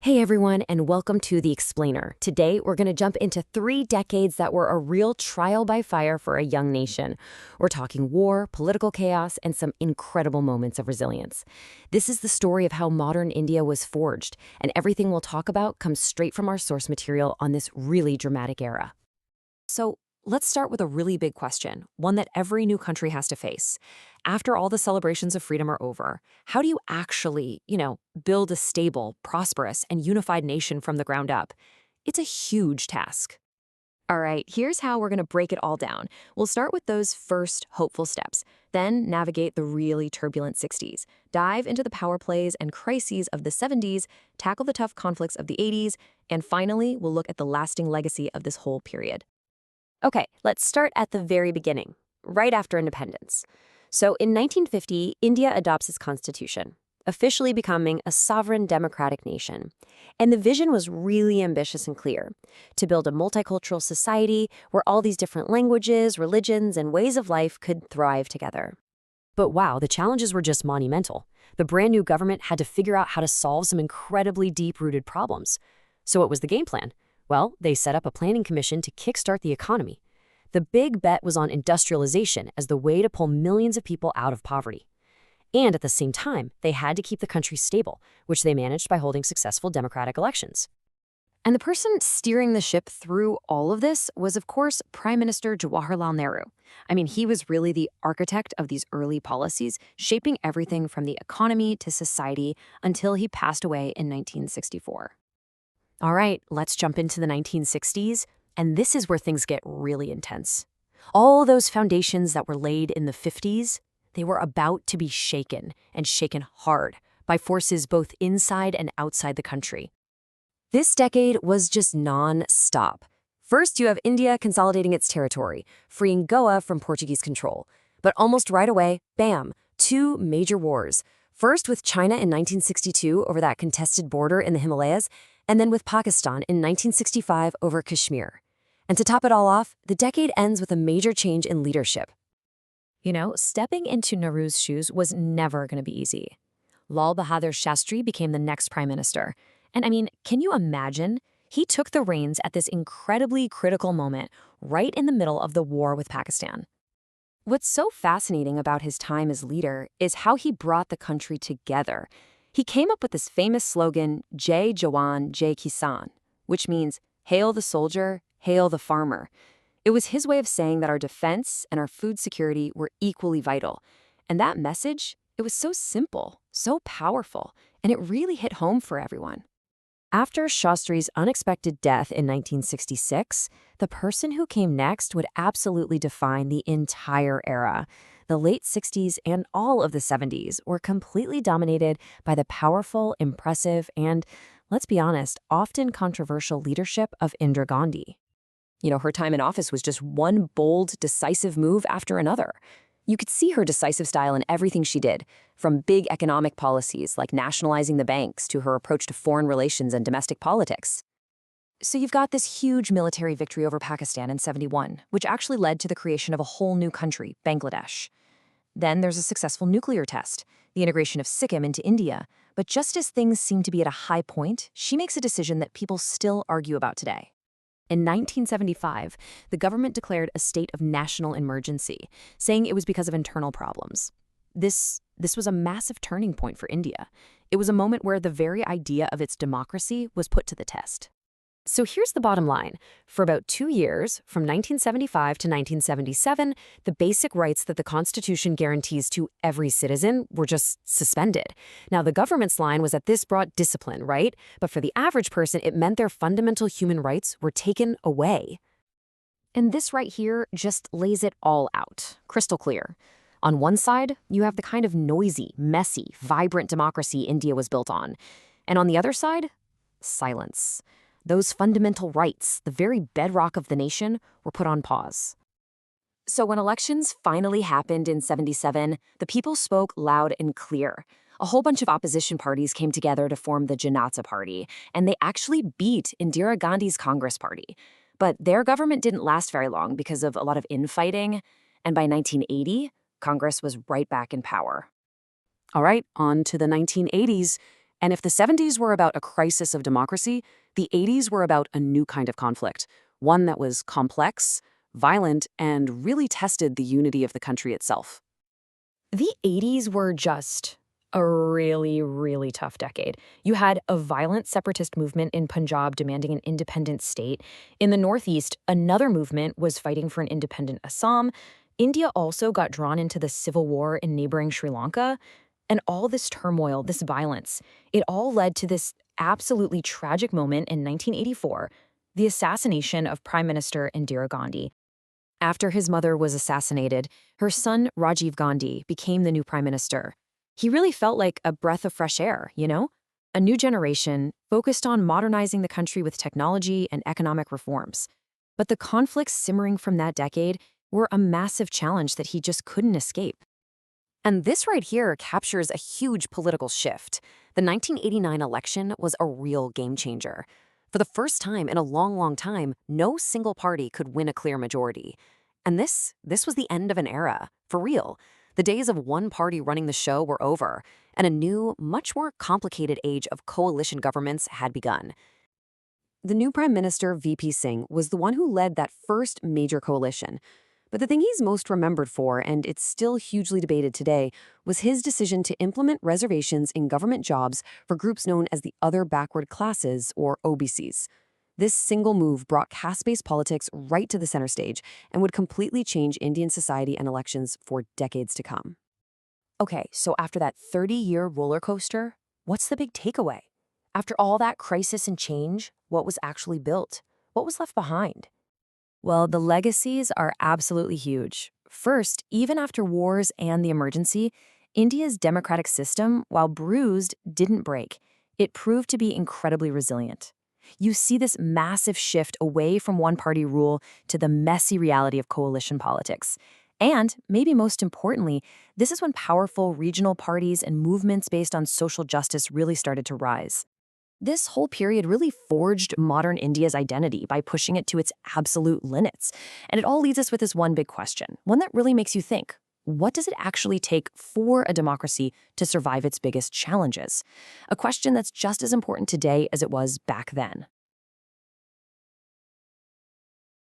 Hey everyone, and welcome to The Explainer. Today, we're going to jump into 3 decades that were a real trial by fire for a young nation. We're talking war, political chaos, and some incredible moments of resilience. This is the story of how modern India was forged, and everything we'll talk about comes straight from our source material on this really dramatic era. So, let's start with a really big question, one that every new country has to face. After all the celebrations of freedom are over, how do you actually, build a stable, prosperous, and unified nation from the ground up? It's a huge task. All right, here's how we're going to break it all down. We'll start with those first hopeful steps, then navigate the really turbulent 60s, dive into the power plays and crises of the 70s, tackle the tough conflicts of the 80s, and finally, we'll look at the lasting legacy of this whole period. Okay, let's start at the very beginning, right after independence. So in 1950, India adopts its constitution, officially becoming a sovereign democratic nation. And the vision was really ambitious and clear, to build a multicultural society where all these different languages, religions, and ways of life could thrive together. But wow, the challenges were just monumental. The brand new government had to figure out how to solve some incredibly deep-rooted problems. So what was the game plan? Well, they set up a planning commission to kickstart the economy. The big bet was on industrialization as the way to pull millions of people out of poverty. And at the same time, they had to keep the country stable, which they managed by holding successful democratic elections. And the person steering the ship through all of this was, of course, Prime Minister Jawaharlal Nehru. He was really the architect of these early policies, shaping everything from the economy to society until he passed away in 1964. All right, let's jump into the 1960s, and this is where things get really intense. All those foundations that were laid in the 50s, they were about to be shaken, and shaken hard, by forces both inside and outside the country. This decade was just non-stop. First, you have India consolidating its territory, freeing Goa from Portuguese control. But almost right away, bam, 2 major wars. First with China in 1962 over that contested border in the Himalayas, and then with Pakistan in 1965 over Kashmir. And to top it all off, the decade ends with a major change in leadership. Stepping into Nehru's shoes was never going to be easy. Lal Bahadur Shastri became the next prime minister. And can you imagine? He took the reins at this incredibly critical moment, right in the middle of the war with Pakistan. What's so fascinating about his time as leader is how he brought the country together. He came up with this famous slogan, Jai Jawan, Jai Kisan, which means, hail the soldier, hail the farmer. It was his way of saying that our defense and our food security were equally vital. And that message, it was so simple, so powerful, and it really hit home for everyone. After Shastri's unexpected death in 1966, the person who came next would absolutely define the entire era. The late 60s and all of the 70s were completely dominated by the powerful, impressive, and, let's be honest, often controversial leadership of Indira Gandhi. Her time in office was just one bold, decisive move after another. You could see her decisive style in everything she did, from big economic policies like nationalizing the banks to her approach to foreign relations and domestic politics. So you've got this huge military victory over Pakistan in '71, which actually led to the creation of a whole new country, Bangladesh. Then there's a successful nuclear test, the integration of Sikkim into India. But just as things seem to be at a high point, she makes a decision that people still argue about today. In 1975, the government declared a state of national emergency, saying it was because of internal problems. This was a massive turning point for India. It was a moment where the very idea of its democracy was put to the test. So here's the bottom line. For about 2 years, from 1975 to 1977, the basic rights that the Constitution guarantees to every citizen were just suspended. Now, the government's line was that this brought discipline, right? But for the average person, it meant their fundamental human rights were taken away. And this right here just lays it all out, crystal clear. On one side, you have the kind of noisy, messy, vibrant democracy India was built on. And on the other side, silence. Those fundamental rights, the very bedrock of the nation, were put on pause. So when elections finally happened in '77, the people spoke loud and clear. A whole bunch of opposition parties came together to form the Janata Party, and they actually beat Indira Gandhi's Congress Party. But their government didn't last very long because of a lot of infighting, and by 1980, Congress was right back in power. All right, on to the 1980s. And if the 70s were about a crisis of democracy, the 80s were about a new kind of conflict, one that was complex, violent, and really tested the unity of the country itself. The 80s were just a really, really tough decade. You had a violent separatist movement in Punjab demanding an independent state. In the Northeast, another movement was fighting for an independent Assam. India also got drawn into the civil war in neighboring Sri Lanka. And all this turmoil, this violence, it all led to this absolutely tragic moment in 1984, the assassination of Prime Minister Indira Gandhi. After his mother was assassinated, her son, Rajiv Gandhi, became the new prime minister. He really felt like a breath of fresh air, you know? A new generation focused on modernizing the country with technology and economic reforms. But the conflicts simmering from that decade were a massive challenge that he just couldn't escape. And this right here captures a huge political shift. The 1989 election was a real game changer. For the first time in a long, long time, no single party could win a clear majority. And this was the end of an era, for real. The days of one party running the show were over, and a new, much more complicated age of coalition governments had begun. The new Prime Minister, VP Singh, was the one who led that first major coalition. But the thing he's most remembered for, and it's still hugely debated today, was his decision to implement reservations in government jobs for groups known as the Other Backward Classes, or OBCs. This single move brought caste-based politics right to the center stage and would completely change Indian society and elections for decades to come. Okay, so after that 30-year roller coaster, what's the big takeaway? After all that crisis and change, what was actually built? What was left behind? Well, the legacies are absolutely huge. First, even after wars and the emergency, India's democratic system, while bruised, didn't break. It proved to be incredibly resilient. You see this massive shift away from one-party rule to the messy reality of coalition politics. And, maybe most importantly, this is when powerful regional parties and movements based on social justice really started to rise. This whole period really forged modern India's identity by pushing it to its absolute limits. And it all leads us with this one big question, one that really makes you think. What does it actually take for a democracy to survive its biggest challenges? A question that's just as important today as it was back then.